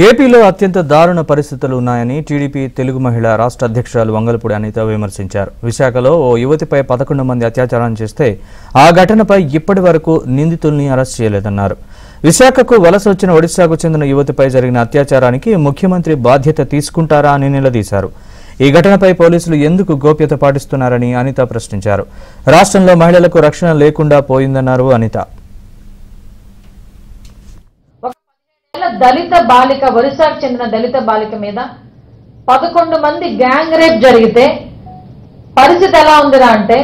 ఏపీలో అత్యంత దారుణ పరిస్థితులు ఉన్నాయని టీడీపీ తెలుగు మహిళా రాష్ట్ర అధ్యక్షురాలు వంగలపూడి అనిత విమర్శించారు. విశాఖలో ఓ యువతిపై 11 మంది అత్యాచారం చేస్తే ఆ ఘటనపై ఇప్పటి వరకు నిందితుల్ని అరెస్ట్ చేయలేదన్నారు. విశాఖకు వలస వచ్చిన ఒడిశాకు చెందిన యువతిపై జరిగిన అత్యాచారానికి ముఖ్యమంత్రి బాధ్యత తీసుకుంటారా అని నిలదీశారు. ఈ ఘటనపై పోలీసులు ఎందుకు గోప్యత పాటిస్తున్నారని అనిత ప్రశ్నించారు. రాష్ట్రంలో మహిళలకు రక్షణ లేకుండా పోయిందన్నారు అనిత. దళిత బాలిక ఒరిస్సాకు చెందిన దళిత బాలిక మీద 11 మంది గ్యాంగ్ రేప్ జరిగితే పరిస్థితి ఎలా ఉందిరా అంటే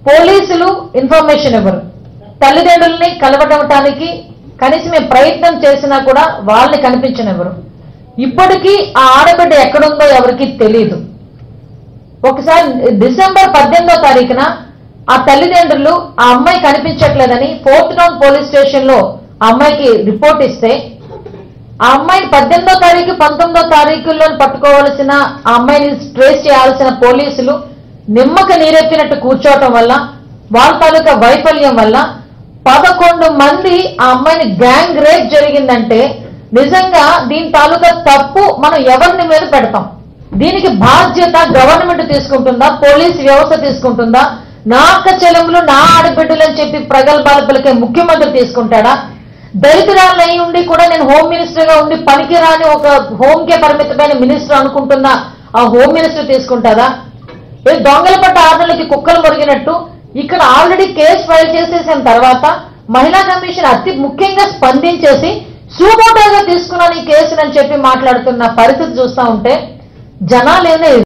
పోలీసులు ఇన్ఫర్మేషన్ ఇవ్వరు. తల్లిదండ్రుల్ని కలవడానికి కనీసం ప్రయత్నం చేసినా కూడా వాళ్ళని కనిపించనివ్వరు. ఇప్పటికీ ఆ ఆడబిడ్డ ఎక్కడుందో ఎవరికి తెలియదు. ఒకసారి డిసెంబర్ 18వ తారీఖున ఆ తల్లిదండ్రులు ఆ అమ్మాయి కనిపించట్లేదని ఫోర్త్ టౌన్ పోలీస్ స్టేషన్ లో ఆ అమ్మాయికి రిపోర్ట్ ఇస్తే ఆ అమ్మాయిని 18వ తారీఖు 19వ తారీఖుల్లో పట్టుకోవాల్సిన ఆ అమ్మాయిని ట్రేస్ చేయాల్సిన పోలీసులు నిమ్మక నీరెత్తినట్టు కూర్చోవటం వల్ల వాళ్ళ తాలూకా వైఫల్యం వల్ల 11 మంది ఆ అమ్మాయిని గ్యాంగ్ రేప్ జరిగిందంటే నిజంగా దీని తాలూకా తప్పు మనం ఎవరిని మీద పెడతాం? దీనికి బాధ్యత గవర్నమెంట్ తీసుకుంటుందా, పోలీస్ వ్యవస్థ తీసుకుంటుందా, నా అక్క చెల్లెములు నా ఆడబిడ్డలు అని చెప్పి ప్రగల్భాలు పలికే ముఖ్యమంత్రి తీసుకుంటాడా? దళితురాలు అయి ఉండి కూడా నేను హోమ్ మినిస్టర్ గా ఉండి పనికిరాని ఒక హోమ్ కే పరిమితమైన మినిస్టర్ అనుకుంటున్న ఆ హోమ్ మినిస్టర్ తీసుకుంటారా? దొంగల పట్ట ఆర్డర్లకి కుక్కలు మొరిగినట్టు ఇక్కడ ఆల్రెడీ కేసు ఫైల్ చేసేసిన తర్వాత మహిళా కమిషన్ అతి ముఖ్యంగా స్పందించేసి సూమోటోగా తీసుకున్నాను ఈ కేసునని చెప్పి మాట్లాడుతున్న పరిస్థితి చూస్తా ఉంటే జనాలేనే